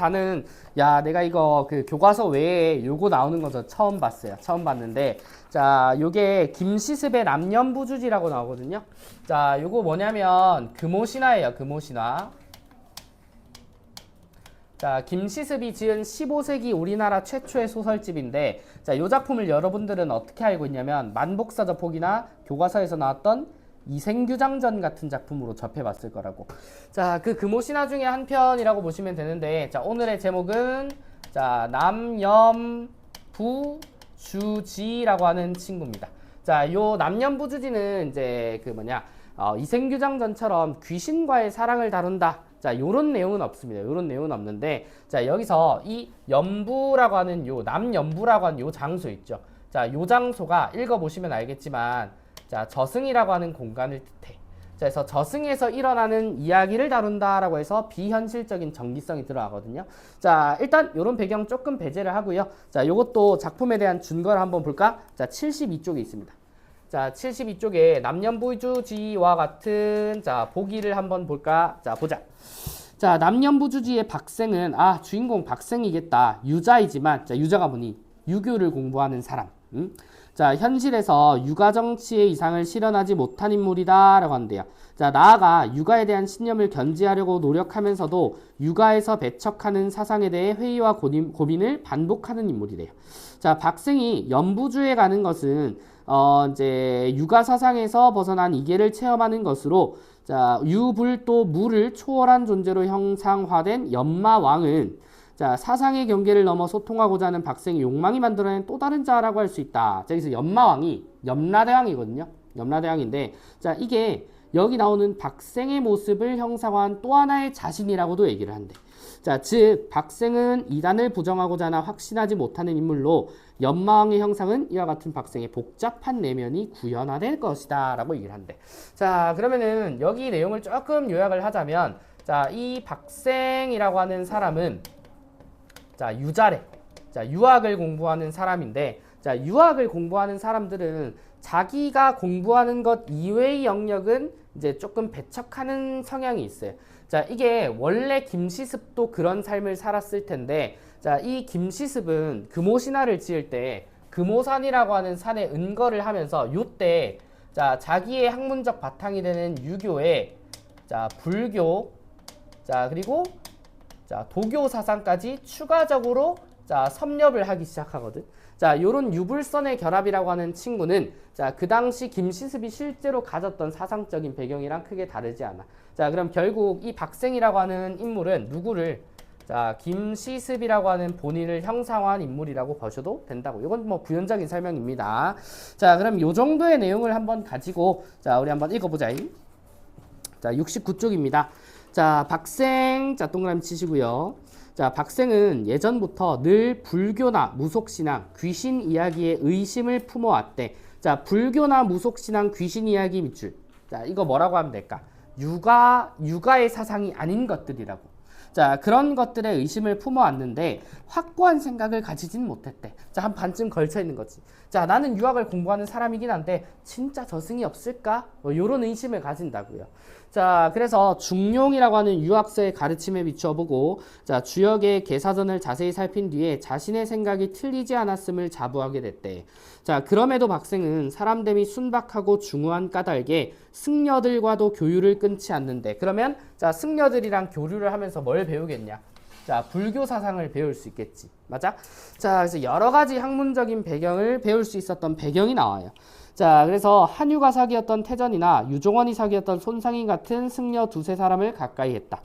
나는 야 내가 이거 그 교과서 외에 요거 나오는 거 저 처음 봤어요. 처음 봤는데 자 요게 김시습의 남년부주지라고 나오거든요. 자 요거 뭐냐면 금오신화예요. 금오신화. 자 김시습이 지은 15세기 우리나라 최초의 소설집인데 자 요 작품을 여러분들은 어떻게 알고 있냐면 만복사저폭이나 교과서에서 나왔던 이생규장전 같은 작품으로 접해봤을 거라고. 자, 그 금오신화 중에 한 편이라고 보시면 되는데, 자, 오늘의 제목은 자, 남연부주지라고 하는 친구입니다. 자, 요 남연부주지는 이제 그 뭐냐, 이생규장전처럼 귀신과의 사랑을 다룬다. 자, 요런 내용은 없습니다. 요런 내용은 없는데, 자, 여기서 이 연부라고 하는 요 남연부라고 하는 요 장소 있죠. 자, 요 장소가 읽어보시면 알겠지만, 자, 저승이라고 하는 공간을 뜻해. 자, 그래서 저승에서 일어나는 이야기를 다룬다라고 해서 비현실적인 정기성이 들어가거든요. 자, 일단 이런 배경 조금 배제를 하고요. 자, 요것도 작품에 대한 준거를 한번 볼까? 자, 72쪽에 있습니다. 자, 72쪽에 남연부주지와 같은 자, 보기를 한번 볼까? 자, 보자. 자, 남연부주지의 박생은 주인공 박생이겠다. 유자이지만 자, 유자가 뭐니? 유교를 공부하는 사람. 자, 현실에서 육아 정치의 이상을 실현하지 못한 인물이다 라고 하는데요. 자, 나아가 육아에 대한 신념을 견지하려고 노력하면서도 육아에서 배척하는 사상에 대해 회의와 고민을 반복하는 인물이래요. 자, 박생이 연부주에 가는 것은 이제 육아 사상에서 벗어난 이계를 체험하는 것으로 자, 유불도 무를 초월한 존재로 형상화된 연마왕은 자, 사상의 경계를 넘어 소통하고자 하는 박생의 욕망이 만들어낸 또 다른 자라고 할 수 있다. 자, 여기서 연마왕이 염라대왕이거든요. 염라대왕인데, 자, 이게 여기 나오는 박생의 모습을 형상화한 또 하나의 자신이라고도 얘기를 한대. 자, 즉 박생은 이단을 부정하고자 하나 확신하지 못하는 인물로 연마왕의 형상은 이와 같은 박생의 복잡한 내면이 구현화될 것이다 라고 얘기를 한대. 자, 그러면은 여기 내용을 조금 요약을 하자면 자, 이 박생이라고 하는 사람은 자, 유자래. 자, 유학을 공부하는 사람인데, 자, 유학을 공부하는 사람들은 자기가 공부하는 것 이외의 영역은 이제 조금 배척하는 성향이 있어요. 자, 이게 원래 김시습도 그런 삶을 살았을 텐데, 자, 이 김시습은 금오신화를 지을 때 금오산이라고 하는 산에 은거를 하면서 요때 자, 자기의 학문적 바탕이 되는 유교에 자, 불교, 자, 그리고 자, 도교 사상까지 추가적으로 자, 섭렵을 하기 시작하거든. 자, 요런 유불선의 결합이라고 하는 친구는 자, 그 당시 김시습이 실제로 가졌던 사상적인 배경이랑 크게 다르지 않아. 자, 그럼 결국 이 박생이라고 하는 인물은 누구를 자, 김시습이라고 하는 본인을 형상화한 인물이라고 보셔도 된다고. 이건 뭐 부연적인 설명입니다. 자, 그럼 요 정도의 내용을 한번 가지고 자, 우리 한번 읽어보자. 자, 69쪽입니다. 자, 박생, 자, 동그라미 치시고요. 자, 박생은 예전부터 늘 불교나 무속신앙, 귀신 이야기에 의심을 품어왔대. 자, 불교나 무속신앙, 귀신 이야기 밑줄. 자, 이거 뭐라고 하면 될까? 육아의 사상이 아닌 것들이라고. 자, 그런 것들에 의심을 품어왔는데 확고한 생각을 가지진 못했대. 자, 한 반쯤 걸쳐 있는 거지. 자, 나는 유학을 공부하는 사람이긴 한데 진짜 저승이 없을까? 요런 의심을 가진다고요. 자, 그래서 중용이라고 하는 유학서의 가르침에 비춰보고 자, 주역의 개사전을 자세히 살핀 뒤에 자신의 생각이 틀리지 않았음을 자부하게 됐대. 자, 그럼에도 박생은 사람됨이 순박하고 중후한 까닭에 승려들과도 교류를 끊지 않는데 그러면 자, 승려들이랑 교류를 하면서 뭘 배우겠냐? 자, 불교 사상을 배울 수 있겠지. 맞아? 자, 그래서 여러 가지 학문적인 배경을 배울 수 있었던 배경이 나와요. 자, 그래서 한유가 사귀었던 태전이나 유종원이 사귀었던 손상인 같은 승려 두세 사람을 가까이 했다.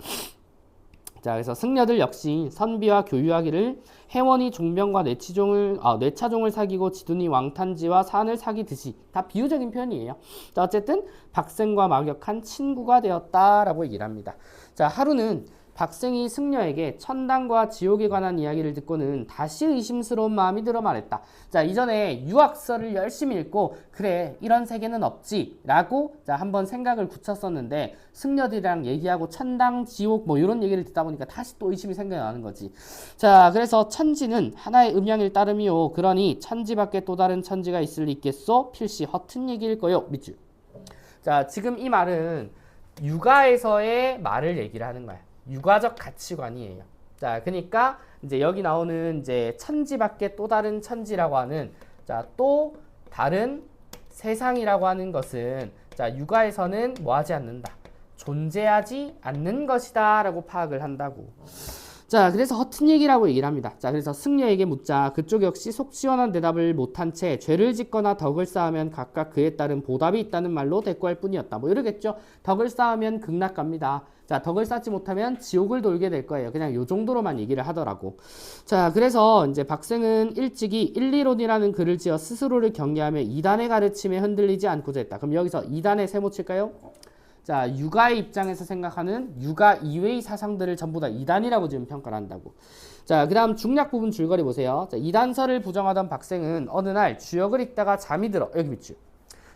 자, 그래서 승려들 역시 선비와 교유하기를 해원이 종병과 뇌차종을 사귀고 지둔이 왕탄지와 산을 사귀듯이 다 비유적인 표현이에요. 자, 어쨌든 박생과 막역한 친구가 되었다라고 얘기를 합니다. 자, 하루는 박생이 승려에게 천당과 지옥에 관한 이야기를 듣고는 다시 의심스러운 마음이 들어 말했다. 자, 이전에 유학서를 열심히 읽고 그래 이런 세계는 없지 라고 자, 한번 생각을 굳혔었는데 승려들이랑 얘기하고 천당, 지옥 뭐 이런 얘기를 듣다 보니까 다시 또 의심이 생겨나는 거지. 자, 그래서 천지는 하나의 음양일 따름이요. 그러니 천지 밖에 또 다른 천지가 있을 리 있겠소? 필시 허튼 얘기일 거요. 밑줄. 자, 지금 이 말은 육아에서의 말을 얘기를 하는 거야. 육아적 가치관이에요. 자, 그러니까 이제 여기 나오는 이제 천지 밖에 또 다른 천지라고 하는 자, 또 다른 세상이라고 하는 것은 자, 육아에서는 뭐 하지 않는다. 존재하지 않는 것이다 라고 파악을 한다고. 자, 그래서 허튼 얘기라고 얘기를 합니다. 자, 그래서 승려에게 묻자 그쪽 역시 속 시원한 대답을 못한 채 죄를 짓거나 덕을 쌓으면 각각 그에 따른 보답이 있다는 말로 대꾸할 뿐이었다. 뭐 이러겠죠. 덕을 쌓으면 극락 갑니다. 자, 덕을 쌓지 못하면 지옥을 돌게 될 거예요. 그냥 요 정도로만 얘기를 하더라고. 자, 그래서 이제 박생은 일찍이 일리론이라는 글을 지어 스스로를 경계하며 이단의 가르침에 흔들리지 않고자 했다. 그럼 여기서 이단의 세모 칠까요? 자, 육아의 입장에서 생각하는 육아 이외의 사상들을 전부 다 이단이라고 지금 평가를 한다고. 자, 그 다음 중략 부분 줄거리 보세요. 자, 이단설을 부정하던 박생은 어느 날 주역을 읽다가 잠이 들어. 여기 밑줄.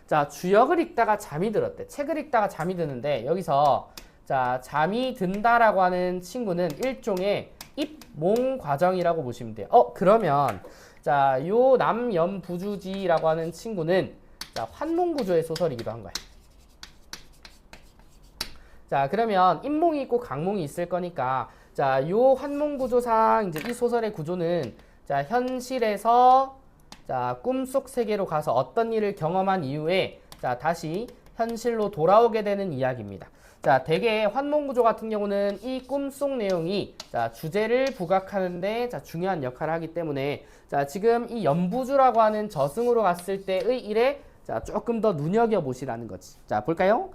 자, 주역을 읽다가 잠이 들었대. 책을 읽다가 잠이 드는데 여기서 자, 잠이 든다라고 하는 친구는 일종의 입몽 과정이라고 보시면 돼요. 그러면 자, 요 남염부주지라고 하는 친구는 자, 환몽구조의 소설이기도 한 거야. 자, 그러면 인몽이 있고 강몽이 있을 거니까 자, 요 환몽구조상 이제 이 소설의 구조는 자, 현실에서 자, 꿈속 세계로 가서 어떤 일을 경험한 이후에 자, 다시 현실로 돌아오게 되는 이야기입니다. 자, 대개 환몽구조 같은 경우는 이 꿈속 내용이 자, 주제를 부각하는데 자, 중요한 역할을 하기 때문에 자, 지금 이 염부주라고 하는 저승으로 갔을 때의 일에 자, 조금 더 눈여겨보시라는 거지. 자, 볼까요?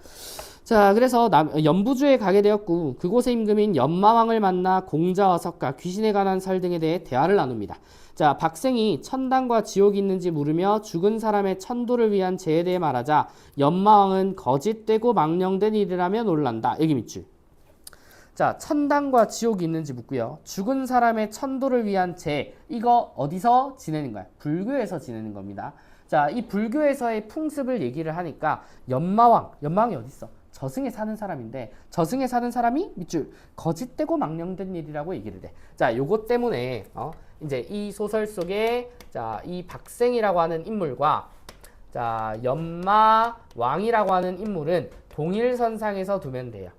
자, 그래서 염부주에 가게 되었고 그곳의 임금인 염마왕을 만나 공자와 석가, 귀신에 관한 설 등에 대해 대화를 나눕니다. 자, 박생이 천당과 지옥이 있는지 물으며 죽은 사람의 천도를 위한 죄에 대해 말하자 염마왕은 거짓되고 망령된 일이라며 놀란다. 여기 밑줄. 자, 천당과 지옥이 있는지 묻고요. 죽은 사람의 천도를 위한 죄, 이거 어디서 지내는 거야? 불교에서 지내는 겁니다. 자, 이 불교에서의 풍습을 얘기를 하니까 염마왕이 어디 있어? 저승에 사는 사람인데 저승에 사는 사람이 밑줄 거짓되고 망령된 일이라고 얘기를 해. 자, 요것 때문에 이제 이 소설 속에 자, 이 박생이라고 하는 인물과 자, 염마왕이라고 하는 인물은 동일선상에서 두면 돼요.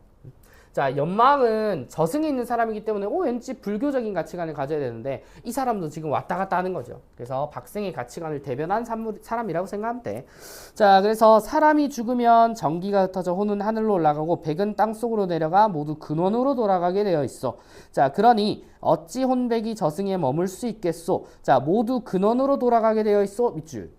자, 염마왕은 저승에 있는 사람이기 때문에 왠지 불교적인 가치관을 가져야 되는데 이 사람도 지금 왔다 갔다 하는 거죠. 그래서 박생의 가치관을 대변한 사람이라고 생각하면 돼. 자, 그래서 사람이 죽으면 전기가 흩어져 혼은 하늘로 올라가고 백은 땅속으로 내려가 모두 근원으로 돌아가게 되어 있어. 자, 그러니 어찌 혼백이 저승에 머물 수 있겠소? 자, 모두 근원으로 돌아가게 되어 있어. 밑줄.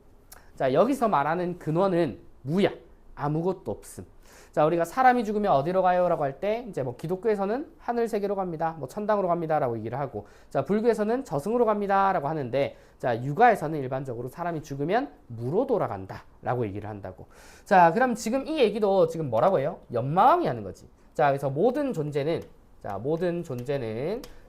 자, 여기서 말하는 근원은 무야. 아무것도 없음. 자, 우리가 사람이 죽으면 어디로 가요? 라고 할 때 이제 뭐 기독교에서는 하늘 세계로 갑니다. 뭐 천당으로 갑니다. 라고 얘기를 하고 자, 불교에서는 저승으로 갑니다. 라고 하는데 자, 육아에서는 일반적으로 사람이 죽으면 무로 돌아간다. 라고 얘기를 한다고. 자, 그럼 지금 이 얘기도 지금 뭐라고 해요? 염마왕이 하는 거지. 자, 그래서 모든 존재는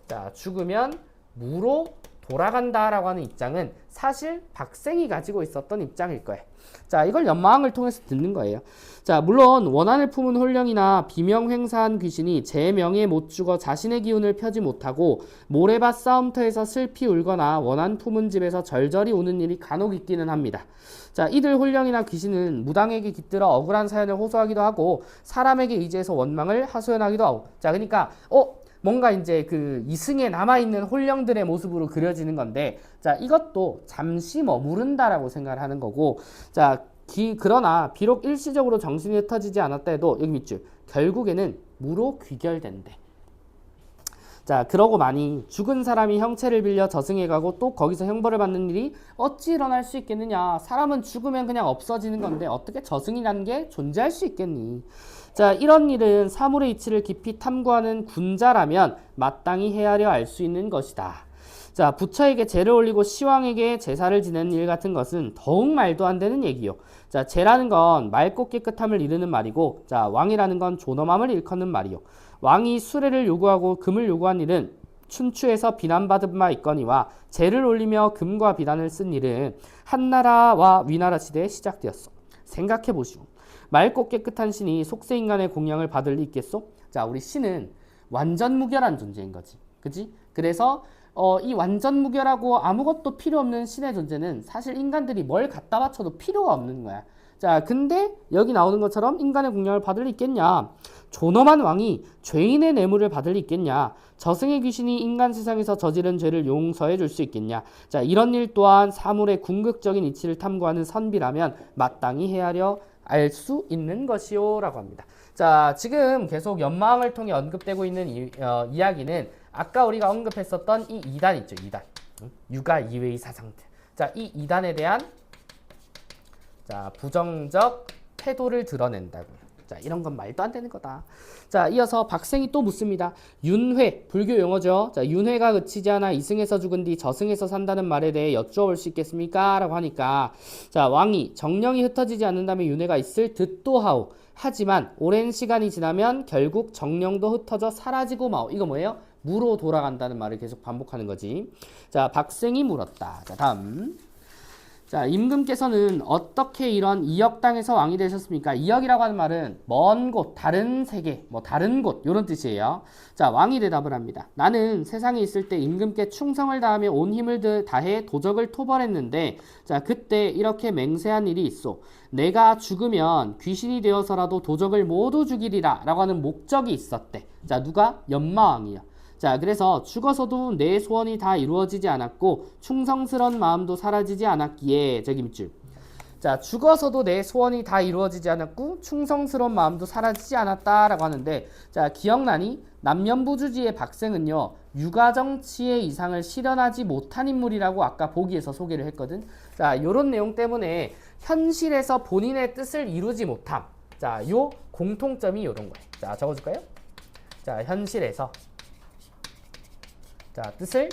자, 죽으면 무로 돌아간다라고 하는 입장은 사실 박생이 가지고 있었던 입장일 거예요. 자, 이걸 연마왕을 통해서 듣는 거예요. 자, 물론 원한을 품은 홀령이나 비명횡사한 귀신이 제 명예에 못 죽어 자신의 기운을 펴지 못하고 모래밭 싸움터에서 슬피 울거나 원한 품은 집에서 절절히 우는 일이 간혹 있기는 합니다. 자, 이들 홀령이나 귀신은 무당에게 깃들어 억울한 사연을 호소하기도 하고 사람에게 의지해서 원망을 하소연하기도 하고 자, 그러니까 뭔가 이제 그 이승에 남아있는 홀령들의 모습으로 그려지는 건데 자, 이것도 잠시 머무른다라고 생각을 하는 거고 자, 그러나 비록 일시적으로 정신이 흩어지지 않았다 해도 여기 밑줄 결국에는 무로 귀결된대. 자, 그러고 많이 죽은 사람이 형체를 빌려 저승에 가고 또 거기서 형벌을 받는 일이 어찌 일어날 수 있겠느냐. 사람은 죽으면 그냥 없어지는 건데 어떻게 저승이라는 게 존재할 수 있겠니. 자, 이런 일은 사물의 이치를 깊이 탐구하는 군자라면 마땅히 헤아려 알 수 있는 것이다. 자, 부처에게 제를 올리고 시왕에게 제사를 지내는 일 같은 것은 더욱 말도 안 되는 얘기요. 자, 제라는 건 맑고 깨끗함을 이르는 말이고 자, 왕이라는 건 존엄함을 일컫는 말이요. 왕이 수레를 요구하고 금을 요구한 일은 춘추에서 비난받은 바 있거니와 제를 올리며 금과 비단을 쓴 일은 한나라와 위나라 시대에 시작되었어. 생각해 보시오. 맑고 깨끗한 신이 속세인간의 공양을 받을 리 있겠소? 자, 우리 신은 완전 무결한 존재인 거지. 그치? 그래서 이 완전 무결하고 아무것도 필요 없는 신의 존재는 사실 인간들이 뭘 갖다 바쳐도 필요가 없는 거야. 자, 근데 여기 나오는 것처럼 인간의 공양을 받을 리 있겠냐? 존엄한 왕이 죄인의 뇌물을 받을 리 있겠냐? 저승의 귀신이 인간 세상에서 저지른 죄를 용서해 줄 수 있겠냐? 자, 이런 일 또한 사물의 궁극적인 이치를 탐구하는 선비라면 마땅히 헤아려 알 수 있는 것이요 라고 합니다. 자, 지금 계속 연마왕을 통해 언급되고 있는 이야기는 아까 우리가 언급했었던 이 2단 있죠. 2단. 육아 이외의 사상들. 자, 이 2단에 대한 자, 부정적 태도를 드러낸다고요. 자, 이런 건 말도 안 되는 거다. 자, 이어서 박생이 또 묻습니다. 윤회, 불교 용어죠. 자, 윤회가 그치지 않아 이승에서 죽은 뒤 저승에서 산다는 말에 대해 여쭈어볼 수 있겠습니까? 라고 하니까 자, 왕이 정령이 흩어지지 않는다면 윤회가 있을 듯도 하오. 하지만 오랜 시간이 지나면 결국 정령도 흩어져 사라지고 마오. 이거 뭐예요? 무로 돌아간다는 말을 계속 반복하는 거지. 자, 박생이 물었다. 자, 다음. 자, 임금께서는 어떻게 이런 이역 땅에서 왕이 되셨습니까? 이역이라고 하는 말은 먼 곳, 다른 세계, 뭐 다른 곳 이런 뜻이에요. 자, 왕이 대답을 합니다. 나는 세상에 있을 때 임금께 충성을 다하며 온 힘을 다해 도적을 토벌했는데 자, 그때 이렇게 맹세한 일이 있어. 내가 죽으면 귀신이 되어서라도 도적을 모두 죽이리라 라고 하는 목적이 있었대. 자, 누가? 연마왕이요. 자, 그래서 죽어서도 내 소원이 다 이루어지지 않았고 충성스러운 마음도 사라지지 않았기에 저기 밑줄. 자, 죽어서도 내 소원이 다 이루어지지 않았고 충성스러운 마음도 사라지지 않았다라고 하는데 자, 기억나니? 남면부주지의 박생은요. 육아정치의 이상을 실현하지 못한 인물이라고 아까 보기에서 소개를 했거든. 자, 요런 내용 때문에 현실에서 본인의 뜻을 이루지 못함. 자, 요 공통점이 요런 거예요. 자, 적어줄까요? 자, 현실에서 자, 뜻을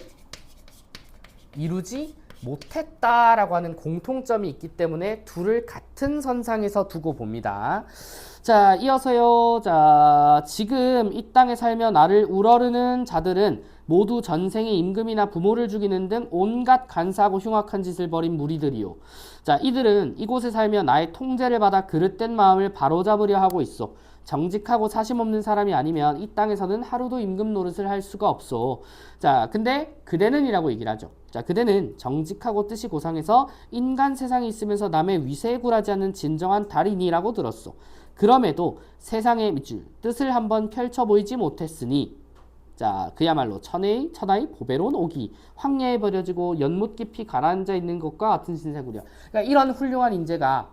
이루지 못했다라고 하는 공통점이 있기 때문에 둘을 같은 선상에서 두고 봅니다. 자, 이어서요. 자, 지금 이 땅에 살며 나를 우러르는 자들은 모두 전생에 임금이나 부모를 죽이는 등 온갖 간사하고 흉악한 짓을 벌인 무리들이요. 자, 이들은 이곳에 살며 나의 통제를 받아 그릇된 마음을 바로잡으려 하고 있어. 정직하고 사심 없는 사람이 아니면 이 땅에서는 하루도 임금 노릇을 할 수가 없어. 자, 근데 그대는 이라고 얘기를 하죠. 자, 그대는 정직하고 뜻이 고상해서 인간 세상에 있으면서 남의 위세에 굴하지 않는 진정한 달인이라고 들었어. 그럼에도 세상의 밑줄 뜻을 한번 펼쳐 보이지 못했으니 자, 그야말로 천하의 보배로운 오기, 황야에 버려지고 연못 깊이 가라앉아 있는 것과 같은 신세구려. 그러니까 이런 훌륭한 인재가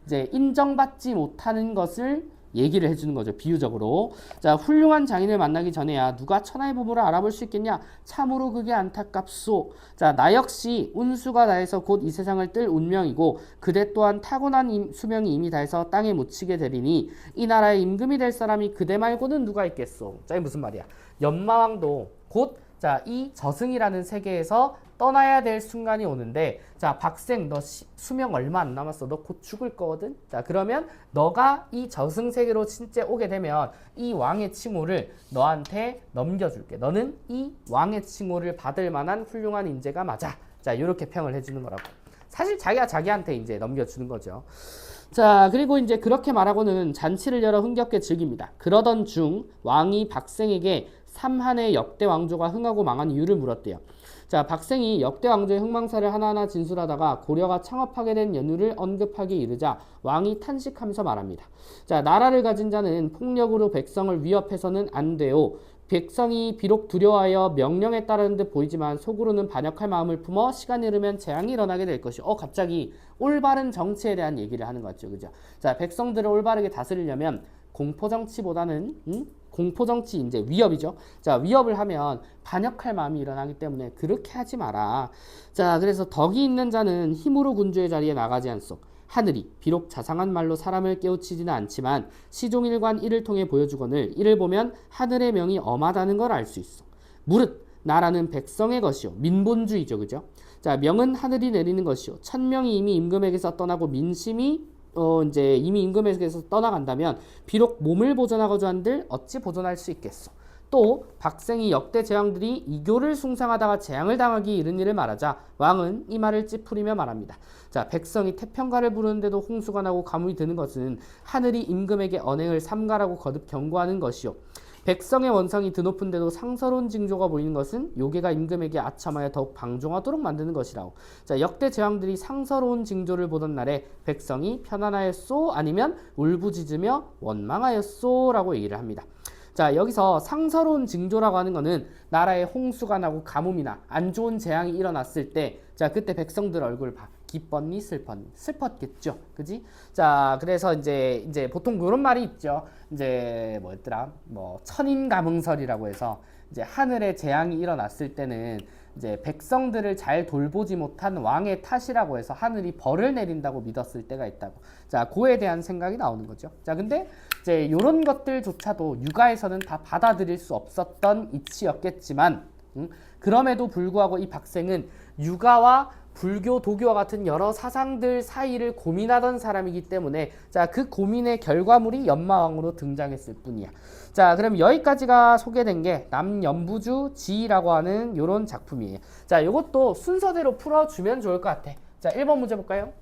이제 인정받지 못하는 것을 얘기를 해주는 거죠. 비유적으로. 자, 훌륭한 장인을 만나기 전에야 누가 천하의 보물을 알아볼 수 있겠냐? 참으로 그게 안타깝소. 자, 나 역시 운수가 다해서 곧 이 세상을 뜰 운명이고 그대 또한 타고난 수명이 이미 다해서 땅에 묻히게 되리니 이 나라의 임금이 될 사람이 그대 말고는 누가 있겠소. 자, 이게 무슨 말이야? 연마왕도 곧 자, 이 저승이라는 세계에서 떠나야 될 순간이 오는데 자, 박생 너 수명 얼마 안 남았어. 너 곧 죽을 거거든. 자, 그러면 너가 이 저승 세계로 진짜 오게 되면 이 왕의 칭호를 너한테 넘겨줄게. 너는 이 왕의 칭호를 받을 만한 훌륭한 인재가 맞아. 자, 이렇게 평을 해주는 거라고. 사실 자기가 자기한테 이제 넘겨주는 거죠. 자, 그리고 이제 그렇게 말하고는 잔치를 열어 흥겹게 즐깁니다. 그러던 중 왕이 박생에게 삼한의 역대 왕조가 흥하고 망한 이유를 물었대요. 자, 박생이 역대 왕조의 흥망사를 하나하나 진술하다가 고려가 창업하게 된 연유를 언급하기 이르자 왕이 탄식하면서 말합니다. 자, 나라를 가진 자는 폭력으로 백성을 위협해서는 안 돼요. 백성이 비록 두려워하여 명령에 따르는 듯 보이지만 속으로는 반역할 마음을 품어 시간이 흐르면 재앙이 일어나게 될 것이요. 갑자기 올바른 정치에 대한 얘기를 하는 것 같죠. 그죠? 자, 백성들을 올바르게 다스리려면 공포정치보다는 공포정치 이제 위협이죠. 자, 위협을 하면 반역할 마음이 일어나기 때문에 그렇게 하지 마라. 자, 그래서 덕이 있는 자는 힘으로 군주의 자리에 나가지 않소. 하늘이 비록 자상한 말로 사람을 깨우치지는 않지만 시종일관 이를 통해 보여주거늘 이를 보면 하늘의 명이 엄하다는 걸 알 수 있어. 무릇 나라는 백성의 것이요 민본주의죠. 그죠? 자, 명은 하늘이 내리는 것이요 천명이 이미 임금에게서 떠나고 민심이 이제 이미 임금에게서 떠나간다면 비록 몸을 보존하고자 한들 어찌 보존할 수 있겠어. 또 박생이 역대 재왕들이 이교를 숭상하다가 재앙을 당하기 이른 일을 말하자 왕은 이 말을 찌푸리며 말합니다. 자, 백성이 태평가를 부르는데도 홍수가 나고 가뭄이 드는 것은 하늘이 임금에게 언행을 삼가라고 거듭 경고하는 것이요. 백성의 원성이 드높은데도 상서로운 징조가 보이는 것은 요괴가 임금에게 아첨하여 더욱 방종하도록 만드는 것이라고. 자, 역대 제왕들이 상서로운 징조를 보던 날에 백성이 편안하였소 아니면 울부짖으며 원망하였소 라고 얘기를 합니다. 자, 여기서 상서로운 징조라고 하는 거는 나라에 홍수가 나고 가뭄이나 안 좋은 재앙이 일어났을 때, 자, 그때 백성들 얼굴 봐. 기뻤니 슬펐니? 슬펐겠죠. 그지? 자, 그래서 이제 보통 그런 말이 있죠. 이제 뭐였더라? 뭐 천인가문설이라고 해서 이제 하늘에 재앙이 일어났을 때는 이제 백성들을 잘 돌보지 못한 왕의 탓이라고 해서 하늘이 벌을 내린다고 믿었을 때가 있다고. 자, 그에 대한 생각이 나오는 거죠. 자, 근데 이제 이런 것들조차도 육아에서는 다 받아들일 수 없었던 이치였겠지만, 그럼에도 불구하고 이 박생은 육아와 불교, 도교와 같은 여러 사상들 사이를 고민하던 사람이기 때문에, 자, 그 고민의 결과물이 연마왕으로 등장했을 뿐이야. 자, 그럼 여기까지가 소개된 게 남연부주 지라고 하는 요런 작품이에요. 자, 요것도 순서대로 풀어주면 좋을 것 같아. 자, 1번 문제 볼까요?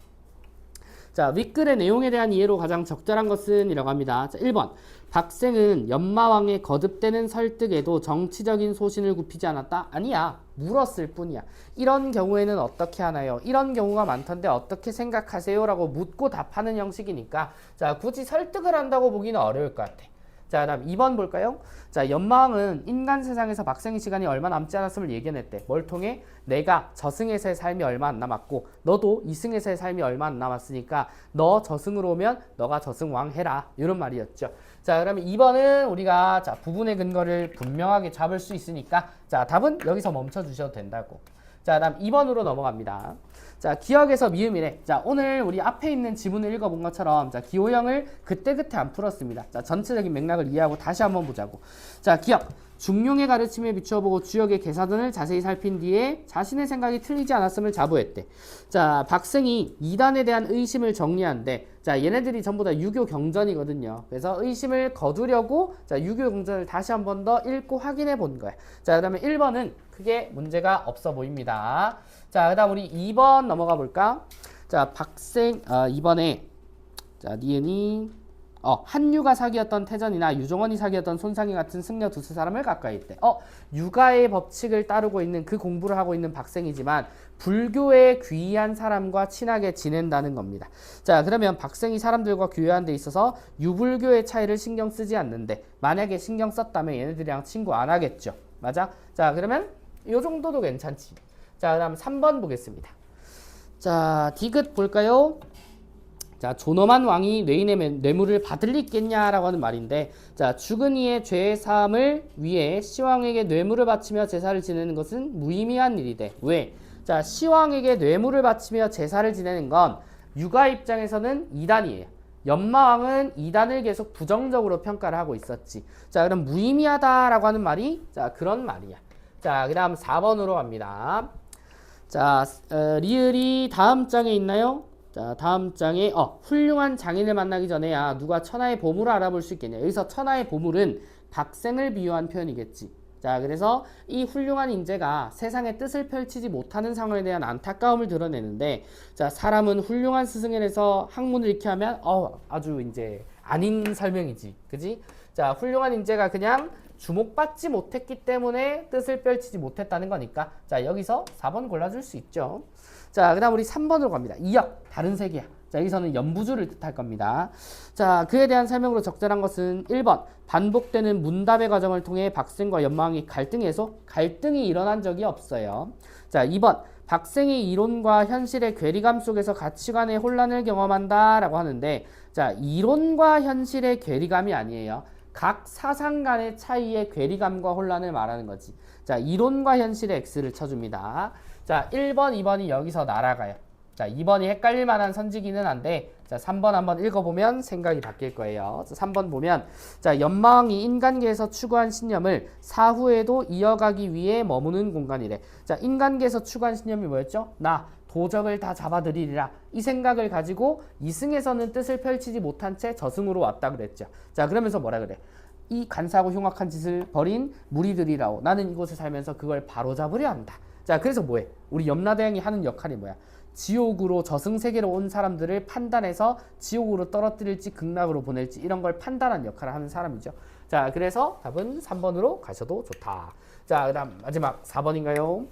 자, 윗글의 내용에 대한 이해로 가장 적절한 것은 이라고 합니다. 자, 1번. 박생은 연마왕의 거듭되는 설득에도 정치적인 소신을 굽히지 않았다? 아니야. 물었을 뿐이야. 이런 경우에는 어떻게 하나요? 이런 경우가 많던데 어떻게 생각하세요? 라고 묻고 답하는 형식이니까, 자, 굳이 설득을 한다고 보기는 어려울 것 같아. 자, 다음 2번 볼까요? 자, 연마왕은 인간 세상에서 박생의 시간이 얼마 남지 않았음을 예견했대. 뭘 통해? 내가 저승에서의 삶이 얼마 안 남았고 너도 이승에서의 삶이 얼마 안 남았으니까 너 저승으로 오면 너가 저승왕 해라. 이런 말이었죠. 자, 그러면 2번은 우리가 자, 부분의 근거를 분명하게 잡을 수 있으니까, 자, 답은 여기서 멈춰 주셔도 된다고. 자, 다음 2번으로 넘어갑니다. 자, 기역에서 미음이래. 자, 오늘 우리 앞에 있는 지문을 읽어본 것처럼, 자, 기호형을 그때그때 안 풀었습니다. 자, 전체적인 맥락을 이해하고 다시 한번 보자고. 자, 기역. 중용의 가르침에 비추어보고 주역의 개사전을 자세히 살핀 뒤에 자신의 생각이 틀리지 않았음을 자부했대. 자, 박생이 이단에 대한 의심을 정리한데, 자, 얘네들이 전부 다 유교 경전이거든요. 그래서 의심을 거두려고, 자, 유교 경전을 다시 한 번 더 읽고 확인해 본 거야. 자, 그 다음에 1번은 크게 문제가 없어 보입니다. 자, 그 다음 우리 2번 넘어가 볼까? 자, 박생, 2번에, 자, 니은이, 한유가 사귀었던 태전이나 유종원이 사귀었던 손상희 같은 승려 두세 사람을 가까이 있대. 육아의 법칙을 따르고 있는 그 공부를 하고 있는 박생이지만 불교에 귀의한 사람과 친하게 지낸다는 겁니다. 자, 그러면 박생이 사람들과 교류하는 데 있어서 유불교의 차이를 신경 쓰지 않는데, 만약에 신경 썼다면 얘네들이랑 친구 안 하겠죠. 맞아? 자, 그러면 요 정도도 괜찮지. 자, 그 다음 3번 보겠습니다. 자, 디귿 볼까요? 자, 존엄한 왕이 뇌인의 뇌물을 받을 리 있겠냐라고 하는 말인데, 자, 죽은 이의 죄 사함을 위해 시왕에게 뇌물을 바치며 제사를 지내는 것은 무의미한 일이대. 왜? 자, 시왕에게 뇌물을 바치며 제사를 지내는 건 육아 입장에서는 이단이에요. 연마왕은 이단을 계속 부정적으로 평가를 하고 있었지. 자, 그럼 무의미하다라고 하는 말이, 자, 그런 말이야. 자, 그 다음 4번으로 갑니다. 자, 리을이 다음 장에 있나요? 자, 다음 장에 훌륭한 장인을 만나기 전에야 누가 천하의 보물을 알아볼 수 있겠냐. 여기서 천하의 보물은 박생을 비유한 표현이겠지. 자, 그래서 이 훌륭한 인재가 세상의 뜻을 펼치지 못하는 상황에 대한 안타까움을 드러내는데, 자, 사람은 훌륭한 스승에서 학문을 잃게 하면 아주 이제 아닌 설명이지. 그지? 자, 훌륭한 인재가 그냥 주목받지 못했기 때문에 뜻을 펼치지 못했다는 거니까, 자, 여기서 4번 골라줄 수 있죠. 자, 그 다음 우리 3번으로 갑니다. 이역, 다른 세계야. 자, 여기서는 연부주를 뜻할 겁니다. 자, 그에 대한 설명으로 적절한 것은 1번, 반복되는 문답의 과정을 통해 박생과 연마왕이 갈등이 일어난 적이 없어요. 자, 2번, 박생이 이론과 현실의 괴리감 속에서 가치관의 혼란을 경험한다 라고 하는데, 자, 이론과 현실의 괴리감이 아니에요. 각 사상 간의 차이의 괴리감과 혼란을 말하는 거지. 자, 이론과 현실의 X를 쳐줍니다. 자, 1번, 2번이 여기서 날아가요. 자, 2번이 헷갈릴 만한 선지기는 한데, 자, 3번 한번 읽어보면 생각이 바뀔 거예요. 자, 3번 보면, 자, 연마왕이 인간계에서 추구한 신념을 사후에도 이어가기 위해 머무는 공간이래. 자, 인간계에서 추구한 신념이 뭐였죠? 나 도적을 다 잡아들이리라. 이 생각을 가지고 이승에서는 뜻을 펼치지 못한 채 저승으로 왔다 그랬죠. 자, 그러면서 뭐라 그래? 이 간사하고 흉악한 짓을 벌인 무리들이라오. 나는 이곳에 살면서 그걸 바로잡으려 한다. 자, 그래서 뭐해? 우리 염라대왕이 하는 역할이 뭐야? 지옥으로 저승세계로 온 사람들을 판단해서 지옥으로 떨어뜨릴지 극락으로 보낼지 이런 걸 판단한 역할을 하는 사람이죠. 자, 그래서 답은 3번으로 가셔도 좋다. 자, 그다음 마지막 4번인가요?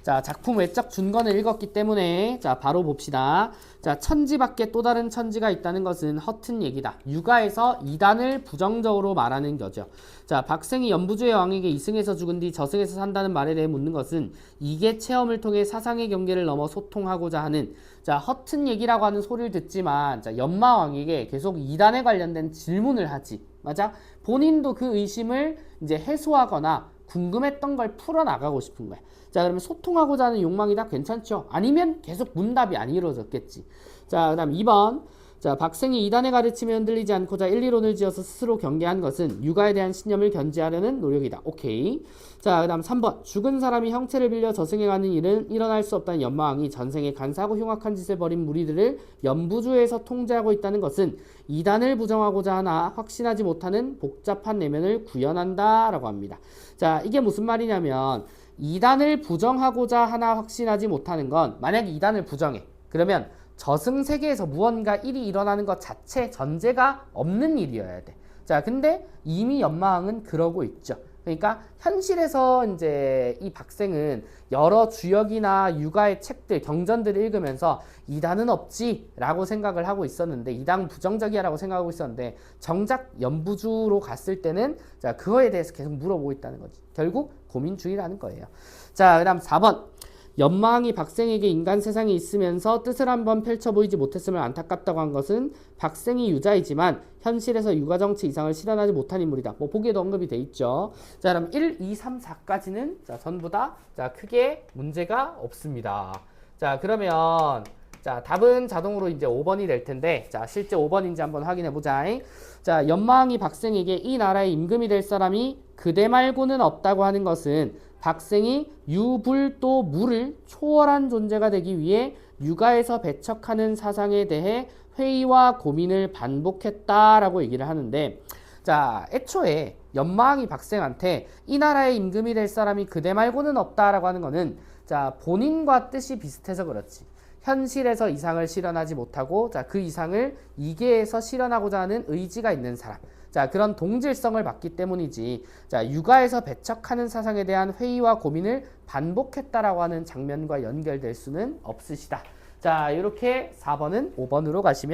자, 작품 외적 준건을 읽었기 때문에 자, 바로 봅시다. 자, 천지 밖에 또 다른 천지가 있다는 것은 허튼 얘기다. 육아에서 이단을 부정적으로 말하는 거죠. 자, 박생이 연부주의 왕에게 이승에서 죽은 뒤 저승에서 산다는 말에 대해 묻는 것은 이계 체험을 통해 사상의 경계를 넘어 소통하고자 하는 자, 허튼 얘기라고 하는 소리를 듣지만 자, 연마왕에게 계속 이단에 관련된 질문을 하지. 맞아? 본인도 그 의심을 이제 해소하거나 궁금했던 걸 풀어나가고 싶은 거야. 자, 그러면 소통하고자 하는 욕망이다? 괜찮죠? 아니면 계속 문답이 안 이루어졌겠지. 자, 그 다음 2번. 자, 박생이 이단의 가르침에 흔들리지 않고자 1~2론을 지어서 스스로 경계한 것은 육아에 대한 신념을 견지하려는 노력이다. 오케이. 자, 그 다음 3번. 죽은 사람이 형체를 빌려 저승에 가는 일은 일어날 수 없다는 연마왕이 전생에 간사하고 흉악한 짓을 벌인 무리들을 연부주에서 통제하고 있다는 것은 이단을 부정하고자 하나 확신하지 못하는 복잡한 내면을 구현한다 라고 합니다. 자, 이게 무슨 말이냐면 이단을 부정하고자 하나 확신하지 못하는 건 만약에 이단을 부정해. 그러면 저승세계에서 무언가 일이 일어나는 것 자체 전제가 없는 일이어야 돼. 자, 근데 이미 연마왕은 그러고 있죠. 그러니까 현실에서 이제 이 박생은 여러 주역이나 육아의 책들, 경전들을 읽으면서 이단은 없지라고 생각을 하고 있었는데 이단 부정적이야라고 생각하고 있었는데 정작 연부주로 갔을 때는 자, 그거에 대해서 계속 물어보고 있다는 거지. 결국 고민 중이라는 거예요. 자, 그다음 4번. 연마왕이 박생에게 인간 세상에 있으면서 뜻을 한번 펼쳐보이지 못했음을 안타깝다고 한 것은 박생이 유자이지만 현실에서 육아정치 이상을 실현하지 못한 인물이다. 뭐 보기에도 언급이 돼 있죠. 자, 그럼 1, 2, 3, 4까지는 자, 전부 다 자, 크게 문제가 없습니다. 자, 그러면 자, 답은 자동으로 이제 5번이 될 텐데 자, 실제 5번인지 한번 확인해 보자. 자, 연마왕이 박생에게 이 나라의 임금이 될 사람이 그대 말고는 없다고 하는 것은 박생이 유불도 무를 초월한 존재가 되기 위해 육아에서 배척하는 사상에 대해 회의와 고민을 반복했다라고 얘기를 하는데 자, 애초에 연마왕이 박생한테 이 나라의 임금이 될 사람이 그대 말고는 없다라고 하는 거는 자, 본인과 뜻이 비슷해서 그렇지. 현실에서 이상을 실현하지 못하고 자, 그 이상을 이계에서 실현하고자 하는 의지가 있는 사람. 자, 그런 동질성을 받기 때문이지. 자, 육아에서 배척하는 사상에 대한 회의와 고민을 반복했다라고 하는 장면과 연결될 수는 없으시다. 자, 이렇게 4번은 5번으로 가시면